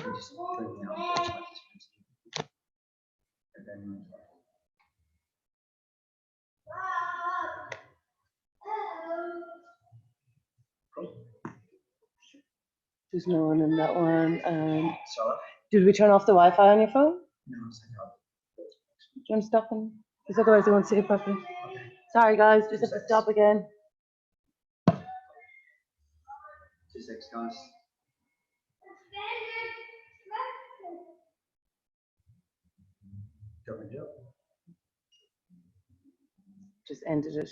Just bring out. And then there's no one in that one. sorry. Did we turn off the Wi-Fi on your phone? No, it's okay. Do you want to stop them? Because otherwise they won't see it properly. Sorry guys, just have to stop again. 2 seconds, guys. Drop it up. Just ended it.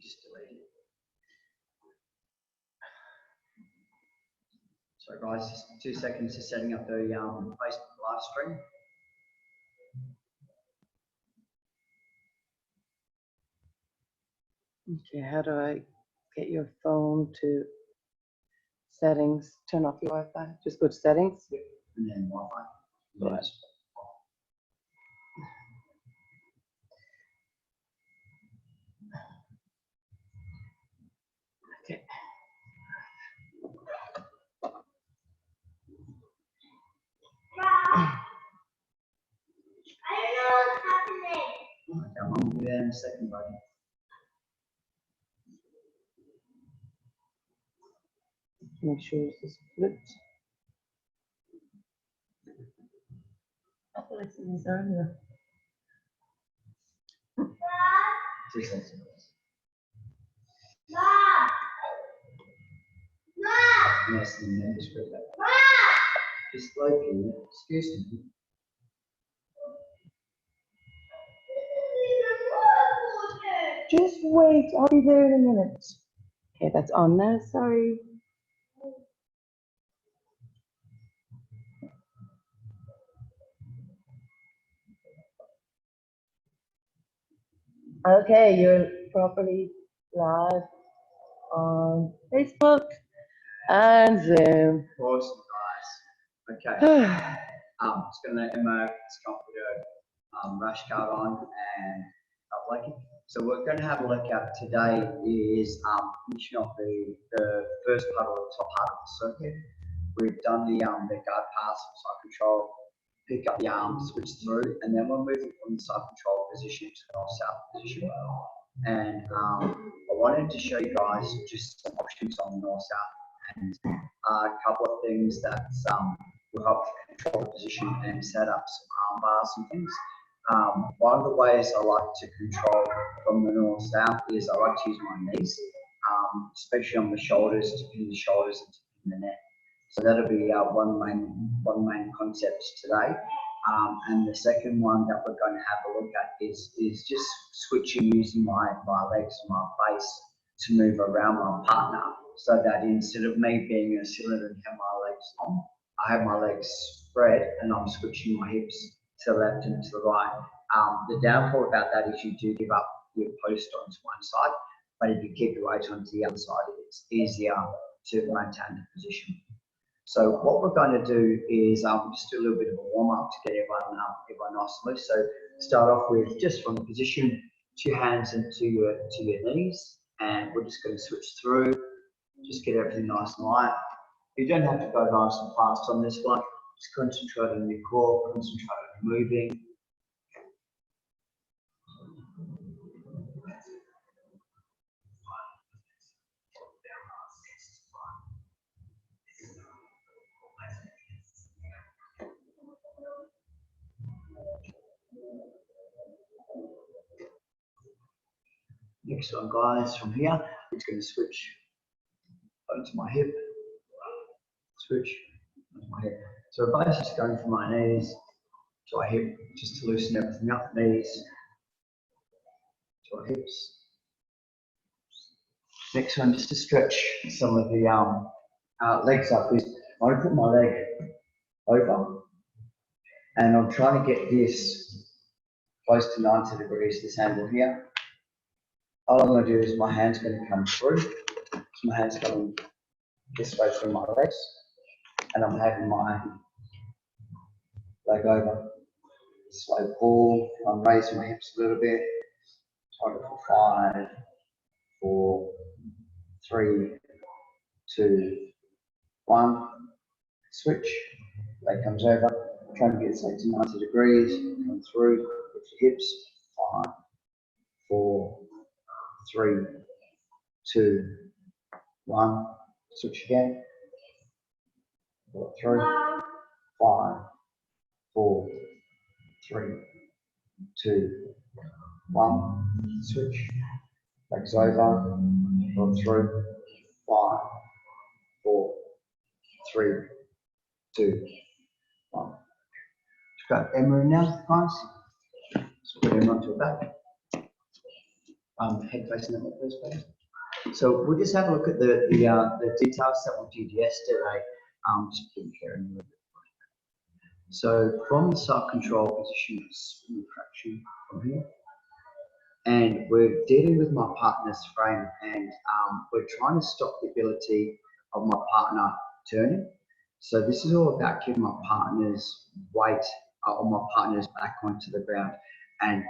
Just delete it. So guys, just 2 seconds to setting up the Facebook live stream. Okay, how do I get your phone to settings? Turn off your Wi-Fi. Just go to settings. And then Wi-Fi. Right. Okay. I don't know what's happening. Okay, I'll be there in a second, buddy. Make sure this is flipped. I thought I seen this earlier. 2 seconds. Yes, and then just put that. Just slowly, excuse me. Just wait, I'll be there in a minute. Okay, that's on now, sorry. Okay, you're properly live on Facebook and Zoom. Awesome, guys. Okay. Just gonna let Emma stop the rash guard on and blacking. So we're going to have a look at today is finishing off the first part of the top part of the circuit. We've done the guard pass, side control, pick up the arm, switch through, and then we're moving from the side control position to the north-south position. And I wanted to show you guys just some options on the north-south and a couple of things that will help control the position and set up some arm bars and things. One of the ways I like to control from the north-south is I like to use my knees, especially on the shoulders, to pin the shoulders and to pin the neck. So that'll be one main concept today. And the second one that we're going to have a look at is just switching using my legs and my face to move around my partner, so that instead of me being a cylinder and have my legs on, I have my legs spread and I'm switching my hips to the left and to the right. The downfall about that is you do give up your post onto one side, but if you keep your weight onto the other side, it's easier to maintain the position. So what we're going to do is just do a little bit of a warm up to get everyone nice and loose. So start off with just from the position, 2 hands into your knees, and we're just going to switch through, just get everything nice and light. You don't have to go nice and fast on this one. Just concentrate on your core, concentrate on moving. Next one, guys, from here, it's going to switch onto my hip, switch onto my hip. So we're both just going from my knees to our hip, just to loosen everything up, knees to our hips. Next one, just to stretch some of the legs up, is I want to put my leg over, and I'm trying to get this close to 90 degrees, this angle here. All I'm going to do is my hand's going to come through. So my hand's coming this way through my legs, and I'm having my leg over. Slow pull. I'm raising my hips a little bit. Hold it for 5, 4, 3, 2, 1, switch, leg comes over, trying to get this leg to 90 degrees, come through, lift your hips, 5, 4, 3, 2, 1, switch again, 3, 5, 4, 3, 2, 1, switch, legs over, go through, 5, 4, 3, 2, 1. Just got Emma in now, guys. So put Emma onto her back. Head facing that way first, please. So we'll just have a look at the details that we did yesterday. Just putting care in a little bit. So from the side control position, spin traction from here. And we're dealing with my partner's frame, and we're trying to stop the ability of my partner turning. So this is all about keeping my partner's weight or my partner's back onto the ground and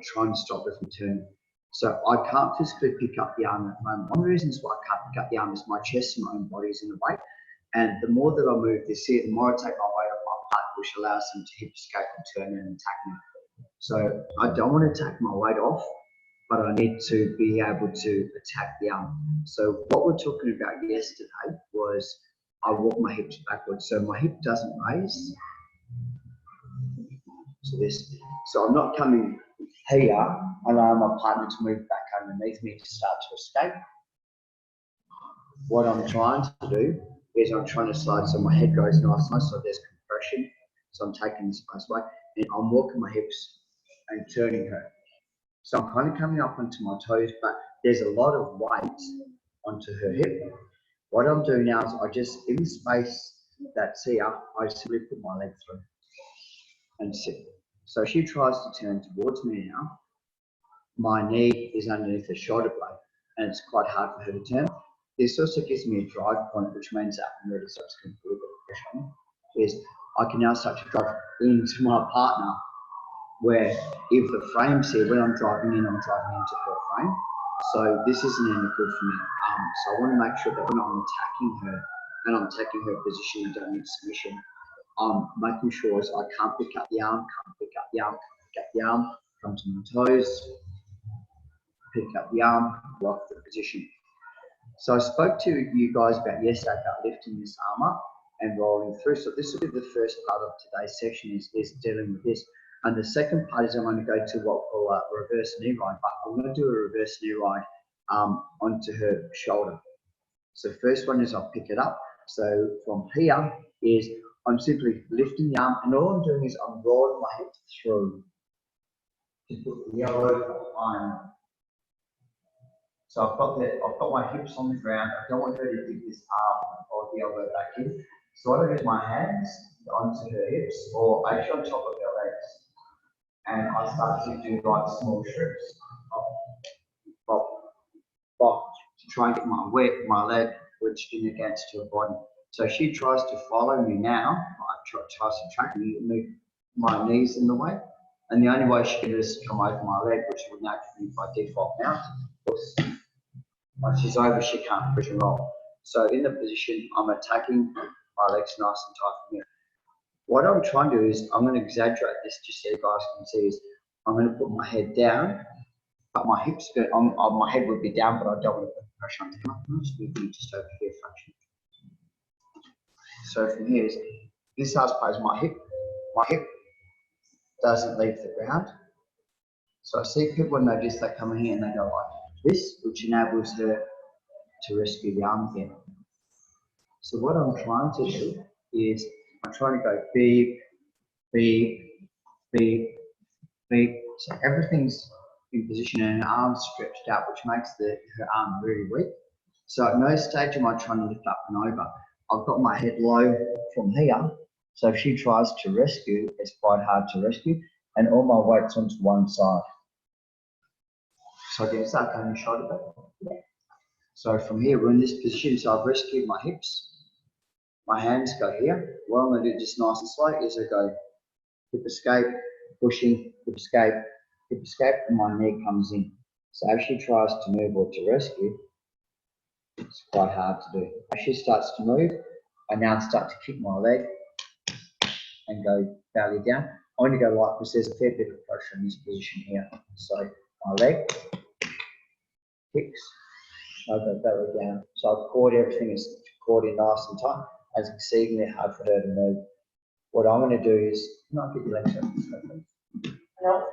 trying to stop her from turning. So I can't physically pick up the arm at the moment. One of the reasons why I can't pick up the arm is my chest and my own body is in the way. And the more that I move this here, the more I take my weight off my partner, which allows them to hip escape and turn and attack me. So I don't want to take my weight off, but I need to be able to attack the arm. So what we're talking about yesterday was I walk my hips backwards, so my hip doesn't raise. So I'm not coming here, allowing my partner to move back underneath me to start to escape. What I'm trying to do is I'm trying to slide so my head goes nice, so there's compression. So I'm taking this space away, and I'm walking my hips and turning her. So I'm kind of coming up onto my toes, but there's a lot of weight onto her hip. What I'm doing now is I just, in the space that's here, I simply put my leg through and sit. So she tries to turn towards me now. My knee is underneath the shoulder blade, and it's quite hard for her to turn. This also gives me a drive point, which means that I'm ready to start to put a bit of pressure on me. Is I can now start to drive into my partner, where if the frame's here, when I'm driving in, I'm driving into her frame. So this isn't any good for me. So I want to make sure that when I'm attacking her and I'm taking her position and don't need submission, I'm making sure I can't pick up the arm, come to my toes, pick up the arm, lock the position. So I spoke to you guys about yesterday about lifting this arm up and rolling through. So this will be the first part of today's section is dealing with this. And the second part is I'm going to go to what we call a reverse knee ride, but I'm going to do a reverse knee ride onto her shoulder. So first one is I'll pick it up. So from here is I'm simply lifting the arm, and all I'm doing is I'm rolling my hips through to put the elbow on. So I've got my hips on the ground. I don't want her to dig this arm or the elbow back in. So what I do is my hands onto her hips, or actually on top of her legs, and I start to do like small strips, to try and get my leg wedged in against her body. So she tries to follow me now. Tries to track me, move my knees in the way, and the only way she can do is come over my leg, which would naturally by default mount. Once she's over, she can't push and roll. So in the position, I'm attacking my legs nice and tight from here. What I'm trying to do is I'm going to exaggerate this just so you guys can see. Is I'm going to put my head down, but my hips, my head would be down, but I don't want to put pressure on the arm. Just over here fraction. So from here, this last part is my hip. My hip doesn't leave the ground. So I see people when they just come in here and they go like this, which enables her to rescue the arm again. So what I'm trying to do is I'm trying to go big, big, big, big. So everything's in position and her arm's stretched out, which makes her arm really weak. So at no stage am I trying to lift up and over. I've got my head low from here. So if she tries to rescue, it's quite hard to rescue. And all my weight's onto one side. So I can start going shoulder back. Yeah. So from here, we're in this position. So I've rescued my hips. My hands go here. What I'm going to do just nice and slow is I go hip escape, pushing, hip escape, and my knee comes in. So if she tries to move or to rescue, It's quite hard to do. As she starts to move, I now start to kick my leg and go belly down. I only go light because there's a fair bit of pressure in this position here. So my leg kicks, I go belly down. So I've caught everything is caught in nice and tight. It's exceedingly hard for her to move. What I'm going to do is, can I get your legs up? No.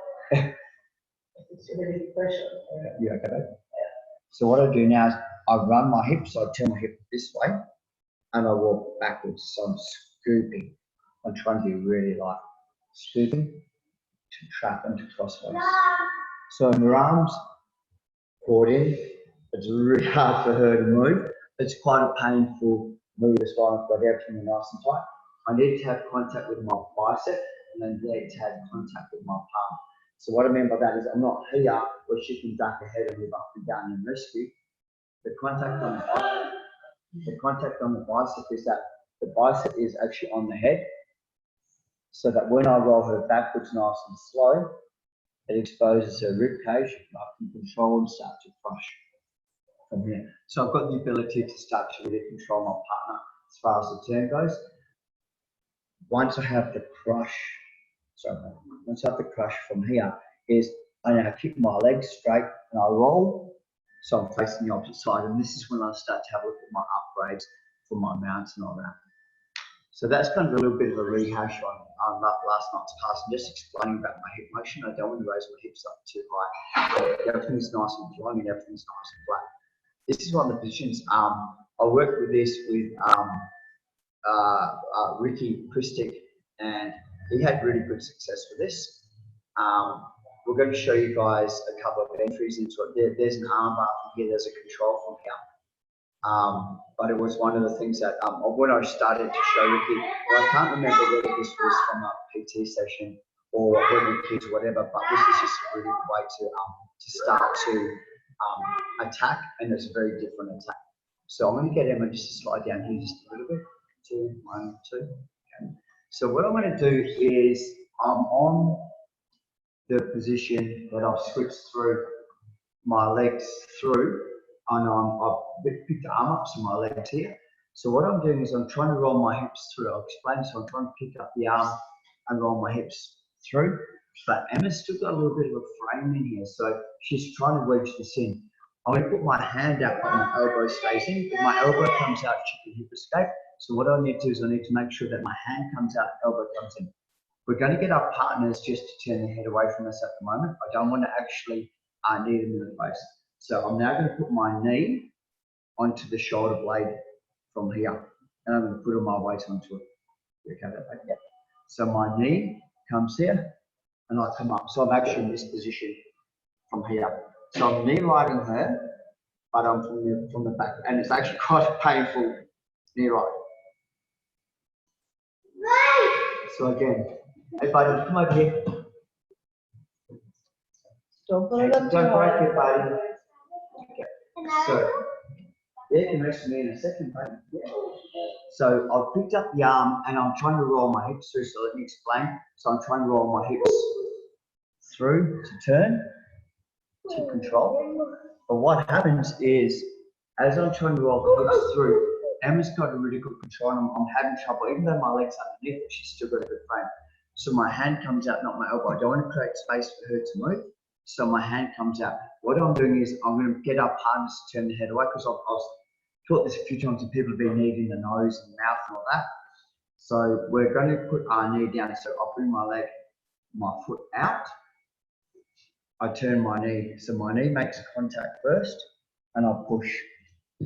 It's really pressure. You okay, babe? So what I do now is I run my hips, so I turn my hip this way and I walk backwards. So I'm scooping. I'm trying to be really light. Scooping to trap into crossways. So her arms caught in. It's really hard for her to move. It's quite a painful move as well. I've got everything nice and tight. I need to have contact with my bicep and then need to have contact with my palm. So what I mean by that is I'm not here where she can duck ahead and move up and down and rescue. The contact on the bicep is that the bicep is actually on the head, so that when I roll her backwards nice and slow, it exposes her rib cage. I can control and start to crush from here. So I've got the ability to start to really control my partner as far as the turn goes. Once I have the crush from here, is I now kick my legs straight and I roll, so I'm facing the opposite side, and this is when I start to have a look at my upgrades for my mounts and all that. So that's kind of a little bit of a rehash on last night's class, and just explaining about my hip motion. I don't want to raise my hips up too high. Everything's nice and flowing and everything's nice and flat. This is one of the positions. I worked with this with Ricky Christic, and he had really good success with this. We're going to show you guys a couple of entries into it. There's an armbar from here, there's a control from here. But it was one of the things that when I started to show Ricky, well, I can't remember whether this was from a PT session or when we kids or whatever, but this is just a really good way to start to attack, and it's a very different attack. So I'm going to get Emma just to slide down here just a little bit. 2, 1, 2. Okay. So what I'm going to do is I'm on the position that I've switched through my legs through, and I've picked the arm up, so my legs here. So what I'm doing is I'm trying to roll my hips through. I'll explain. So I'm trying to pick up the arm and roll my hips through. But Emma's still got a little bit of a frame in here, so she's trying to wedge this in. I'm going to put my hand out, but my elbow stays in. If my elbow comes out, she can hip escape. So what I need to do is I need to make sure that my hand comes out, elbow comes in. We're going to get our partners just to turn their head away from us at the moment. I don't want to actually knee them in the face. So I'm now going to put my knee onto the shoulder blade from here, and I'm going to put all my weight onto it. Okay, that way. So my knee comes here, and I come up. So I'm actually in this position from here. So I'm knee riding her, but I'm from the back, and it's actually quite a painful knee ride. So again, hey buddy, come over here. Don't put it up too Don't hard. break it, buddy. Okay. So, yeah, you can rest with me in a second, buddy. Yeah. So I've picked up the arm and I'm trying to roll my hips through, so let me explain. So I'm trying to roll my hips through to turn, to control. But what happens is, as I'm trying to roll the hips through, Emma's got a really good control, and I'm having trouble, even though my leg's underneath, she's still got a good frame. So my hand comes out, not my elbow. I don't want to create space for her to move, so my hand comes out. What I'm doing is I'm going to get our partners to turn their head away, because I've taught this a few times, and people have been kneeing the nose and mouth and all that. So we're going to put our knee down. So I'll bring my foot out. I turn my knee, so my knee makes contact first, and I'll push.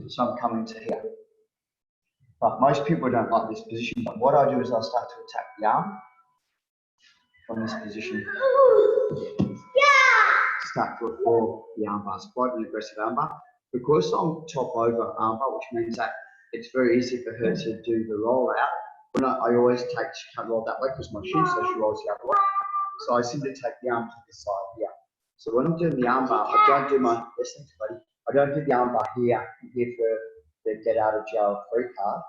So I'm coming to here. But most people don't like this position. But what I do is I start to attack the arm from this position. Start to reform the armbar. It's quite an aggressive armbar. Because I'm top over armbar, which means that it's very easy for her to do the roll out. When I always she can't roll that way because my shoe, so she rolls the other way. So I simply take the arm to the side here. So when I'm doing the armbar, I don't do my, listen buddy, I don't do the armbar here and give her the get out of jail free card.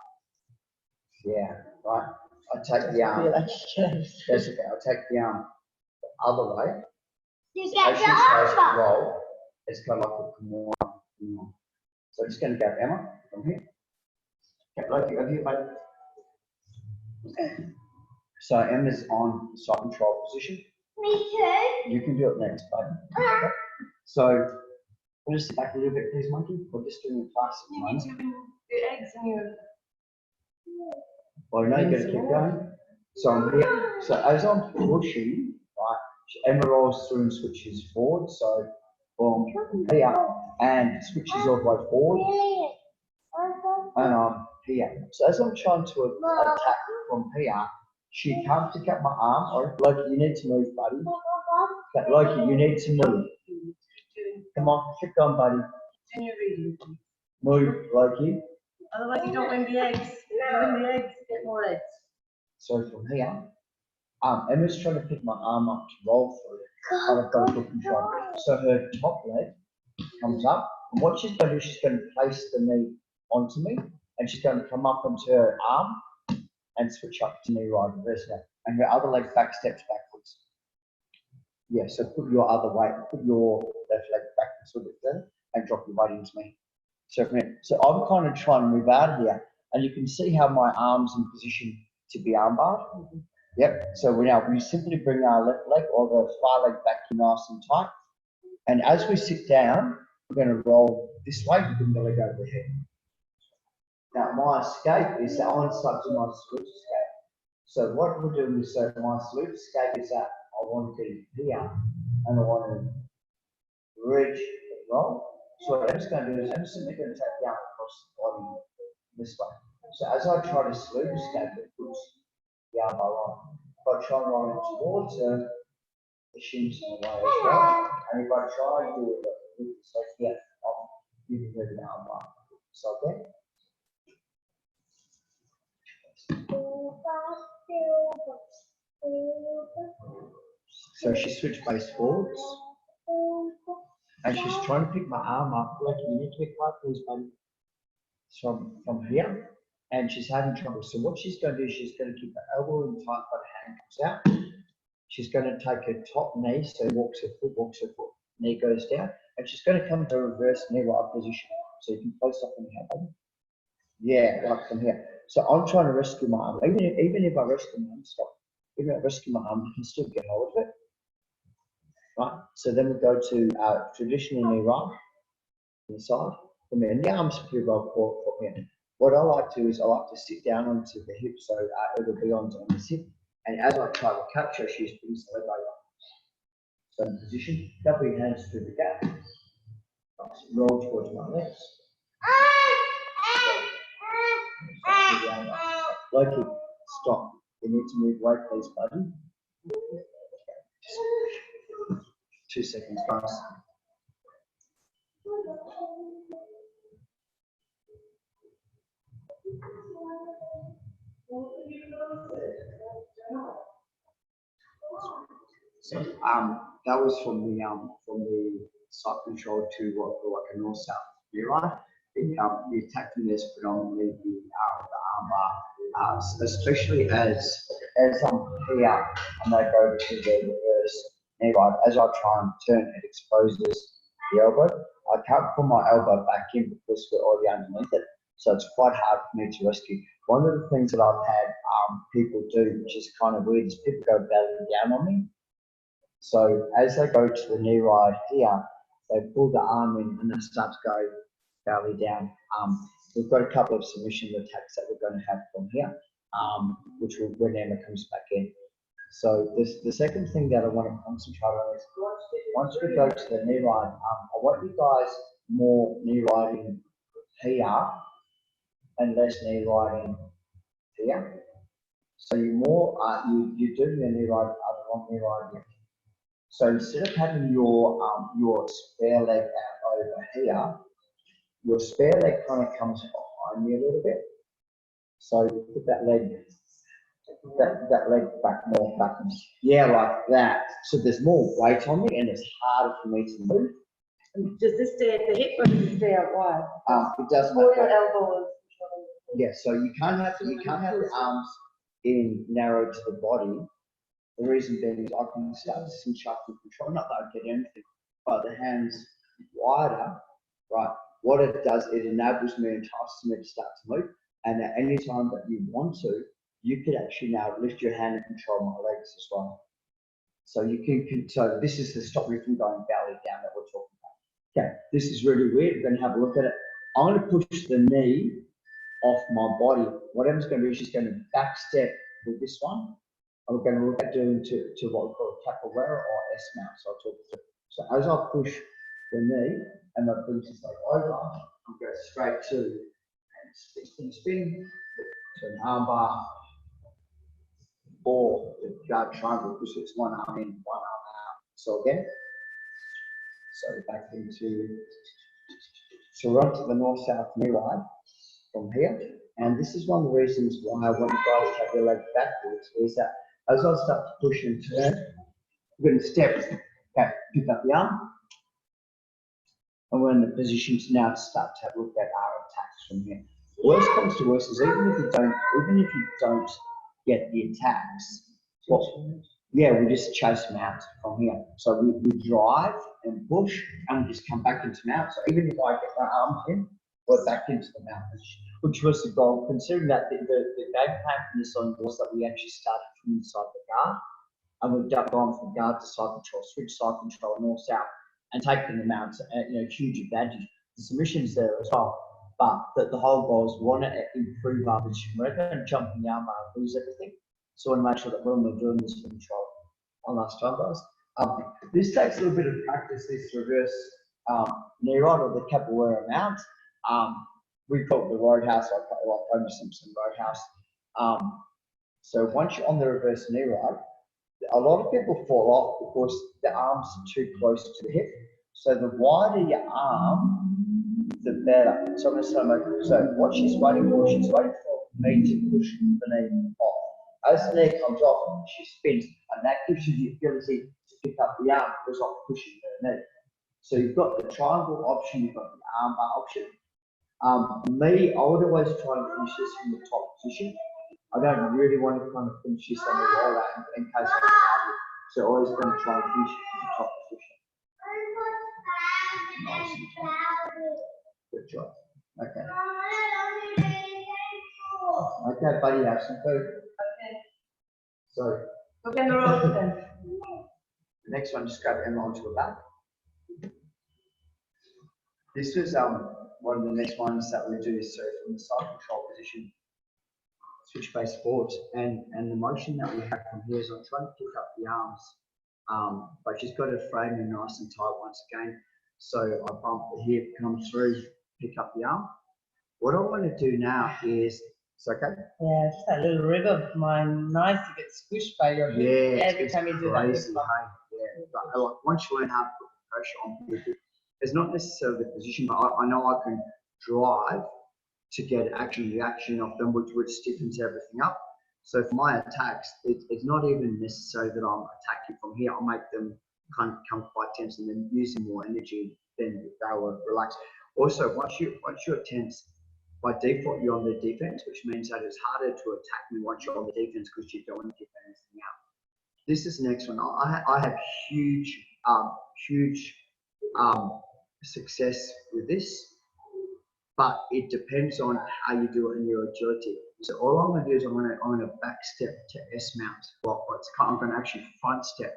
Yeah, right. I take the arm. That's okay. I'll take the arm the other way. As she tries to roll, it's kind of like a Kimura. So just going to go Emma from here. Okay, Loki, over here, buddy. So Emma's on side control position. Me too. You can do it next, buddy. Okay. So we'll just sit back a little bit, please, Monkey. We're just doing the class at the moment. Your eggs and your. Well, I know you're going to keep going. So I'm here. So as I'm pushing, right, Emma rolls through and switches forward. So from here and switches all the way forward, and I'm here. So as I'm trying to attack from here, she can't pick up my arm. Or Loki, you need to move, buddy. Okay, Loki, you need to move. Come on, keep going, buddy. Continue reading. Move, Loki. Otherwise, you don't win the eggs. If you win the eggs, you get more eggs. So from here, Emma's trying to pick my arm up to roll through, but I've got full control. So her top leg comes up, and what she's going to do, she's going to place the knee onto me, and she's going to come up onto her arm and switch up to knee right reverse now. And her other leg back steps backwards. Yeah, so put your other weight, put your left leg backwards a bit there, and drop your weight into me. So from here, so I'm kind of trying to move out here, and you can see how my arm's in position to be armbarred. Yep, so we simply bring our left leg or the far leg back nice and tight. And as we sit down, we're going to roll this way, we can let go of the head. Now my escape is that I'm stuck to my salute escape. So what we're doing is, so my salute escape is that I want to get here, and I want to reach the roll. So what I'm just going to do is I'm simply going to take down across the body this way. So as I try to salute escape, it puts the armbar on. If I try and roll it towards her, the shin's in the way as well. And if I try and do it like here, I'm giving her the armbar. So there. So she switched face forwards. And she's trying to pick my arm up. Like, you need to be quiet, please, buddy. From here. And she's having trouble. So what she's going to do, she's going to keep her elbow in tight, but her hand comes out. She's going to take her top knee, so walks her foot, knee goes down, and she's going to come to a reverse knee right position. So you can close up from here, buddy. Yeah, like from here. So I'm trying to rescue my arm. Even if I rescue my arm, stop. Even if I rescue my arm, you can still get hold of it. Right? So then we go to traditional knee right, inside, from here. And the arm's pretty well caught from here. What I like to do is I like to sit down onto the hip, so it will be on the hip. And as I try to catch her, she brings the leg over. So in position, double your hands through the gap. Roll towards my legs. Loki, stop. You need to move away, please, buddy. 2 seconds, guys. So that was from the side control to what like a north-south gear line. The attack from this predominantly the armbar, especially as I'm here and I go to the reverse knee right. As I try and turn, it exposes the elbow. I can't put my elbow back in because we're already underneath it, so it's quite hard for me to rescue. One of the things that I've had people do, which is kind of weird, is people go belly down on me. So as they go to the knee ride here, they pull the arm in and then start to go belly down. We've got a couple of submission attacks that we're going to have from here, which will, when Emma comes back in. So the second thing that I want to concentrate on is once we go to the knee ride, I want you guys more knee riding here and less knee riding here. So you more you do your knee ride, the wrong knee ride here. So instead of having your spare leg out over here, your spare leg kind of comes behind you a little bit. So put that leg back more backwards. Yeah, like that. So there's more weight on me and it's harder for me to move. Does this stay at the hip or does it stay out wide? It doesn't. Or your elbow. Yeah, so you can't have the arms in narrow to the body. The reason being is I can start to cinch up and control, not that I get anything, but the hands wider, right? what it does, it enables me, entices me to start to move. And at any time that you want to, you could actually now lift your hand and control my legs as well. So you can, so this is to stop me from going belly down that we're talking about. Okay, this is really weird. We're going to have a look at it. I'm going to push the knee off my body. What Emma's going to do is she's going to back step with this one. And we're going to look at doing to what we call a capoeira or S-mount. So I'll talk through. So as I push the knee and my feet is like over, I'm going straight to and spin to an arm bar or the guard triangle because it's one arm in, one arm out. So again, so back into, so we're onto the north-south knee ride from here. And this is one of the reasons why I want you guys to have your legs backwards is that as I start to push and turn, we're going to step, okay, pick up the arm. And we're in the position to now start to have a look at our attacks from here. Worst comes to worst is even if you don't get the attacks, well, yeah, we just chase them out from here. So we drive and push and we just come back into mount. So even if I get my arm in, we're back into the mount position, which was the goal, considering that the game plan from this on was that we actually started from inside the guard and we've gone from guard to side control, switch side control, north south, and taking them out, huge advantage. There's some missions there as well, but the whole goal is we want to improve our position. We're not going to jump in the arm and lose everything. So I want to make sure that when we're doing this control, one last time, guys. This takes a little bit of practice, this reverse knee ride or the capoeira mount. We call it the roadhouse, like Homer Simpson roadhouse. So once you're on the reverse knee ride, a lot of people fall off because the arms are too close to the hip. So the wider your arm, the better. So I'm going to say, what she's waiting for me to push the knee off. As the knee comes off, she spins, and that gives you the ability to pick up the arm because I'm pushing the knee. So you've got the triangle option, you've got the arm bar option. I would always try and finish this from the top position. I don't really want to kind of finish this on the roll out in case I'm out. So always going to try and finish from the top position. Nice. Good job. Okay. Okay, buddy, have some food. Okay. So. Look in the road then. The next one, just grab Emma onto the back. This was one of the next ones that we do. So from the side control position, switch base forwards, and the motion that we have from here is I'm trying to pick up the arms, but she's got her framing nice and tight once again. So I bump the hip, come through, pick up the arm. What I want to do now is, it's okay? Yeah, just that little rib of mine, nice to get squished by your hip every time you do that. Crazy, hey? Yeah, but like, once you learn how to put the pressure on people, it's not necessarily the position, but I know I can drive to get action reaction off them, which stiffens everything up. So for my attacks, it's not even necessary that I'm attacking from here. I'll make them kind of come quite tense and then using more energy than if they were relaxed. Also, once you're tense, by default you're on the defense, which means that it's harder to attack me once you're on the defense because you don't want to give anything out. This is the next one. I have huge success with this, but it depends on how you do it and your agility. So all I'm going to do is I'm going to back step to S mount. Well, I'm going to actually front step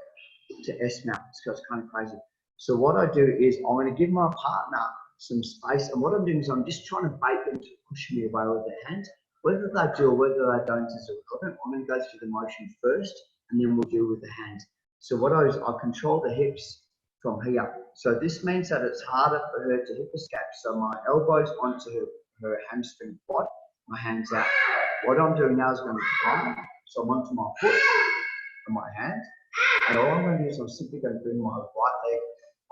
to S mount. It's kind of crazy. So what I do is I'm going to give my partner some space, and what I'm doing is I'm just trying to bait them to push me away with their hands. Whether they do or whether they don't is irrelevant. I'm going to go through the motion first, and then we'll deal with the hands. So what I do is I control the hips from here. So this means that it's harder for her to hip escape. So my elbows onto her hamstring quad, my hands out. What I'm doing now is going to climb. So I'm onto my foot and my hand. And all I'm going to do is I'm simply going to bring my right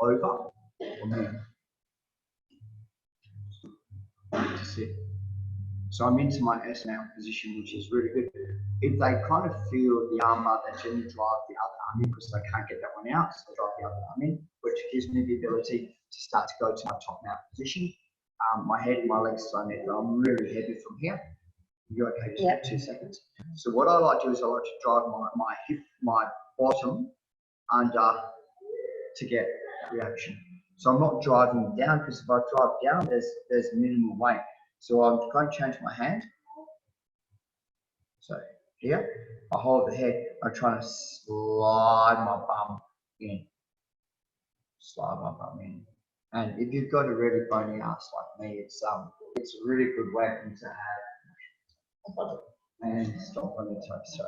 leg over from here. To sit. So I'm into my S mount position, which is really good. If they kind of feel the arm bar, they generally drive the other arm in because they can't get that one out, so I drive the other arm in, which gives me the ability to start to go to my top mount position. My head and my legs are on it, but I'm really heavy from here. You're okay, just yep. 2 seconds. So what I like to do is I like to drive my hip, my bottom under to get reaction. So I'm not driving down, because if I drive down, there's minimal weight. So I'm going to change my hand. So here, I hold the head, I'm trying to slide my bum in. Slide my bum in. And if you've got a really bony ass like me, it's a really good weapon to have. And stop on your toes.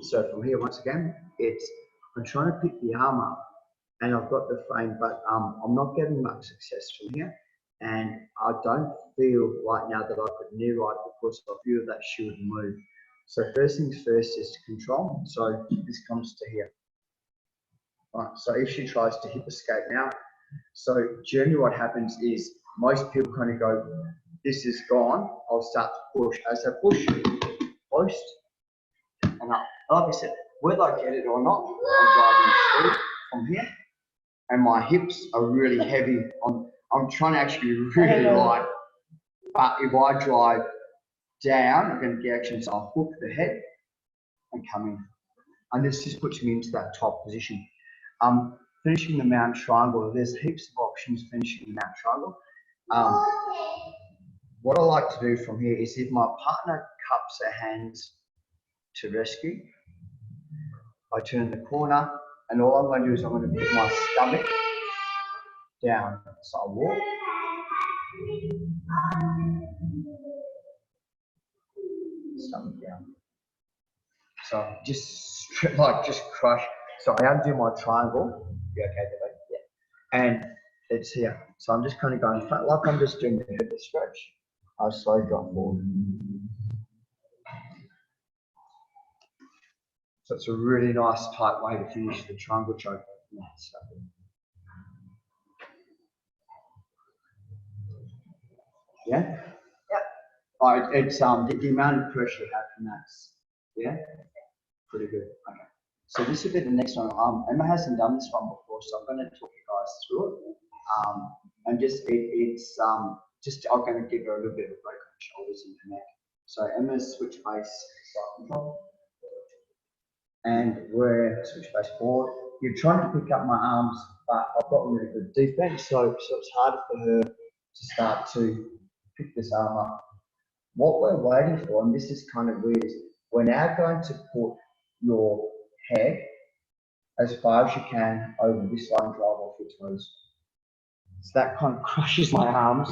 So from here, once again, I'm trying to pick the arm up, and I've got the frame, but I'm not getting much success from here. And I don't feel right now that I could knee right, because I feel that she would move. So first things first is to control. So this comes to here. Right, so if she tries to hip escape now, so generally what happens is most people kind of go, this is gone, I'll start to push. As I push, post, and up. Like I said, whether I get it or not, I'm driving speed from here, and my hips are really heavy. I'm trying to actually be really light, but if I drive down, I'm going to get action, so I'll hook the head and come in. And this just puts me into that top position. Finishing the mount triangle, there's heaps of options finishing the mount triangle. What I like to do from here is, if my partner cups her hands to rescue, I turn the corner, and all I'm going to do is I'm going to put my stomach down. So I walk. Stomach down. So just crush. So I undo my triangle. You okay, David? Yeah. And it's here. So I'm just kind of going flat, like I'm just doing the hip stretch. I slowly drop forward. So it's a really nice tight way to finish the triangle choke. Yeah? Yeah. It's the amount of pressure you have from that. Yeah? Pretty good. Okay. So this will be the next one. Emma hasn't done this one before, so I'm going to talk you guys through it. And just I'm going to give her a little bit of a break on the shoulders and the neck. So Emma's switch base side control, and we're switch base forward. You're trying to pick up my arms, but I've got really good defense, so it's harder for her to start to pick this arm up. What we're waiting for, and this is kind of weird, is we're now going to put your head as far as you can over this line, drive off your toes. So that kind of crushes my arms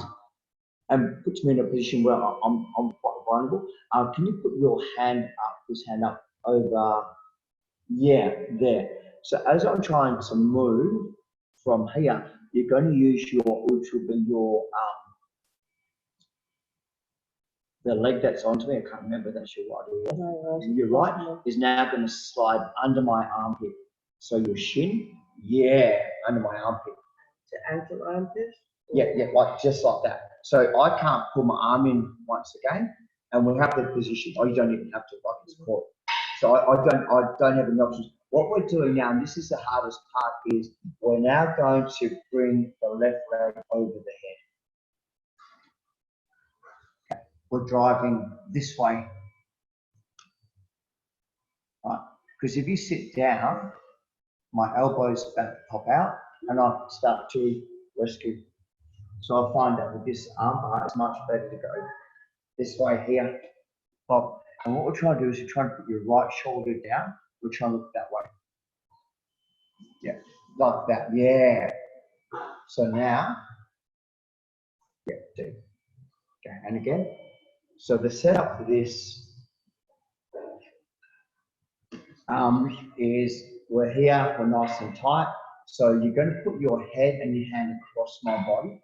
and puts me in a position where I'm quite vulnerable. Can you put your hand up, this hand up over, yeah, there. So as I'm trying to move from here, you're going to use which will be your, the leg that's onto me, I can't remember, that's your right or left. Your right is now going to slide under my armpit. So your shin, yeah, under my armpit. To ankle armpit? Yeah, like just like that. So I can't pull my arm in once again, and we have the position. Oh, you don't even have to, like it's caught. So I don't have any options. What we're doing now, and this is the hardest part, is we're now going to bring the left leg over the head. Okay. We're driving this way. Right. Because if you sit down, my elbows pop out, and I start to rescue. So I find that with this arm bar, it's much better to go this way here, pop. And what we're trying to do is we're trying to put your right shoulder down. We're trying to look that way. Yeah, like that. Yeah. So now, yeah, do. Okay, and again. So the setup for this is we're here, we're nice and tight. So you're going to put your head and your hand across my body.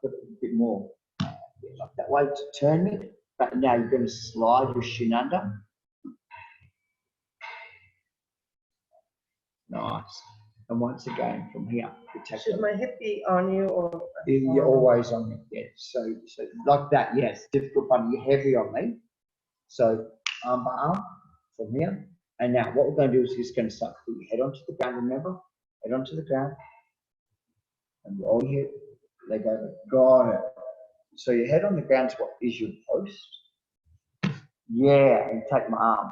Put a bit more like that way to turn me. But now you're going to slide your shin under. Nice. And once again, from here, you take Should my hip be on you or? You're always on me. Yeah. So like that. Yes. Difficult, but you're heavy on me. So arm by arm from here. And now what we're going to do is just going to start put your head onto the ground. Remember, head onto the ground, and roll your leg over. Got it. So your head on the ground is what is your post. Yeah, and take my arm.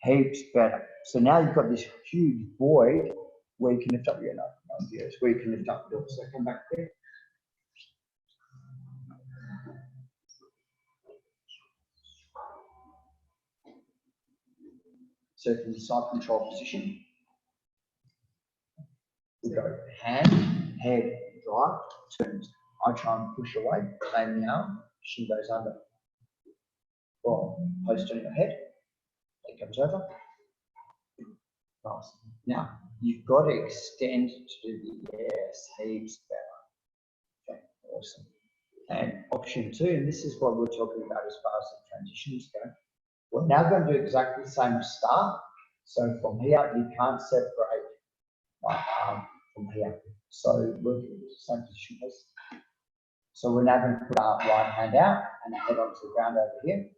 Heaps better. So now you've got this huge void where you can lift up your nose. Yes, where you can lift up the door. So come back there. So from the side control position, we go hand, head, drive, turns. I try and push away, claim the arm, shin goes under. Well, post on your head, it comes over. Nice. Now, you've got to extend to the heaps better. Okay, awesome. And option 2, and this is what we're talking about as far as the transitions go. We're now going to do exactly the same start. So from here, you can't separate my arm from here. So we'll do the same position, please. So we're now going to put our right hand out and head onto the ground over here.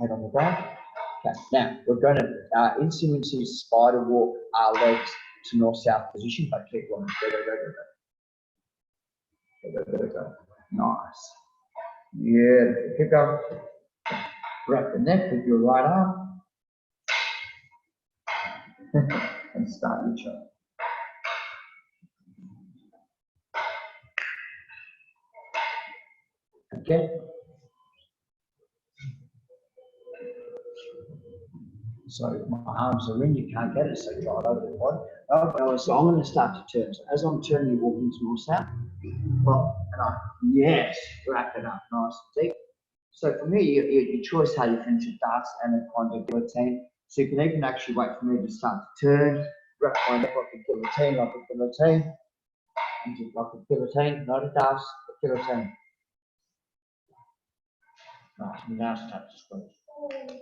Head on the ground. Okay. Now we're going to instantly spider walk our legs to north-south position, but keep going. Go. Nice. Yeah, keep going. Wrap the neck with your right arm and start your shot. Okay. So my arms are in, you can't get it, so try it over the body. Okay, so I'm going to start to turn. So as I'm turning, you walk into north south. Well, yes, wrap it up nice and deep. So for me, your choice how you finish your darts and a kind of guillotine. So you can even actually wait for me to start to turn, wrap my neck like a guillotine, and just like a guillotine, not a dart, a guillotine. Nice, now start to squeeze.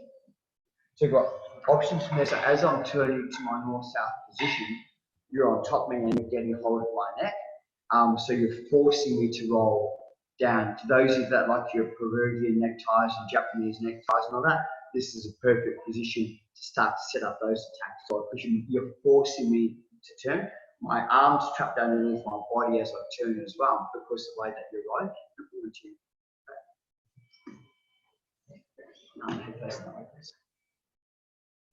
So you've got options from there. So as I'm turning to my north-south position, you're on top of me and you're getting hold of my neck. So you're forcing me to roll down. To those of you that like your Peruvian neckties and Japanese neckties and all that, this is a perfect position to start to set up those attacks. So you're forcing me to turn. My arms trapped underneath my body as I turn as well, because the way that you're rolling.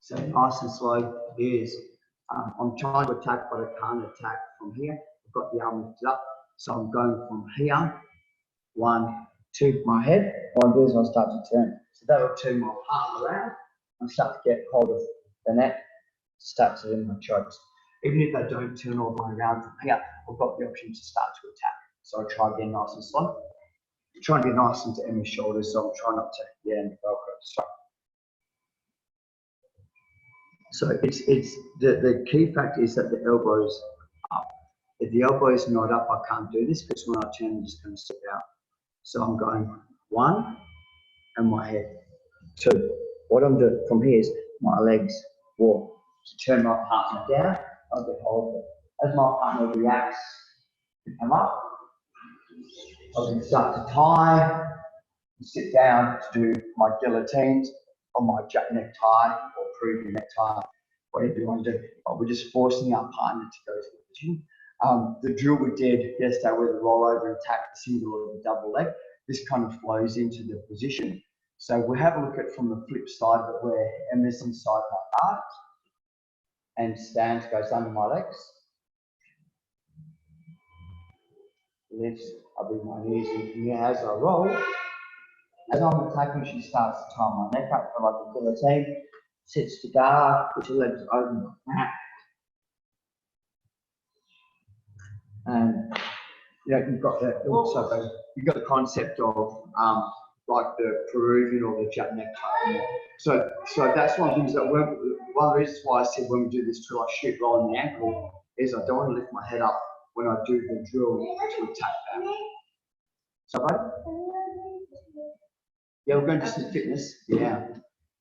So nice and slow is, I'm trying to attack, but I can't attack from here. I've got the arm lifted up. So I'm going from here, 1, 2, my head. What I do is I start to turn. So that will turn my palm around and start to get hold of the neck, start to in my chokes. Even if I don't turn all the way around from here, I've got the option to start to attack. So I try again nice and slow. I'm trying to get nice into Emma's shoulders, so I'm trying not to get any Velcro strike. So it's the key factor is that the elbow is up. If the elbow is not up, I can't do this because when I turn, I'm just going to slip out. So I'm going 1 and my head 2. What I'm doing from here is my legs walk. To turn my partner down, I'll get hold of it. As my partner reacts to come up, I can start to tie, sit down to do my guillotines or my jack necktie or Peruvian necktie, whatever you want to do. But we're just forcing our partner to go to the position. The drill we did yesterday with the rollover attack, the single or the double leg, this kind of flows into the position. So we'll have a look at from the flip side of it where Emma's inside my heart and Stans goes under my legs. Lifts, I bring my knees in here as I roll. As I'm attacking, she starts to tie my neck up for like a guillotine, sits to guard, puts her legs over my back. And you've got the concept of like the Peruvian or the Jap necktie. So that's one of the things that one of the reasons why I said when we do this drill, I shoot low on the ankle is I don't want to lift my head up when I do the drill to attack that. So right? Yeah, we're going to some fitness. Yeah.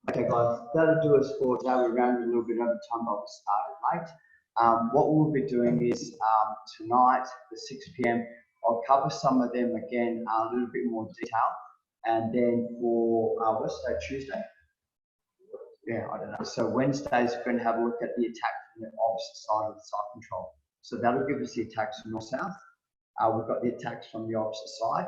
Okay, guys, that'll do us for today. We ran a little bit over time, but we started late. What we'll be doing is tonight at 6 p.m. I'll cover some of them again a little bit more detail, and then for what's today, Tuesday? Yeah, I don't know. So Wednesday's we're going to have a look at the attack from the opposite side of the side control. So that'll give us the attacks from north-south. We've got the attacks from the opposite side,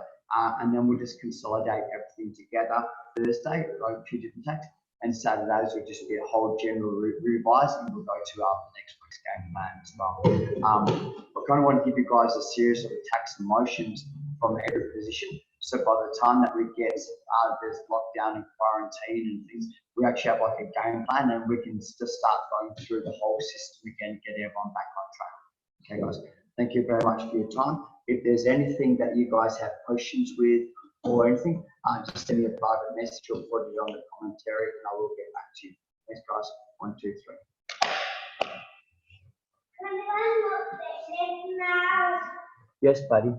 and then we'll just consolidate everything together Thursday, like 2 different attacks. and Saturdays will just be a whole general revise, and we'll go to next week's game plan as well. I kind of want to give you guys a series of attacks and motions from every position. So by the time that we get there's lockdown and quarantine and things, we actually have like a game plan, and we can just start going through the whole system again and get everyone back on track. Okay, guys. Thank you very much for your time. If there's anything that you guys have questions with or anything, just send me a private message or put it on the commentary, and I will get back to you. Thanks, guys. 1, 2, 3. Yes, buddy.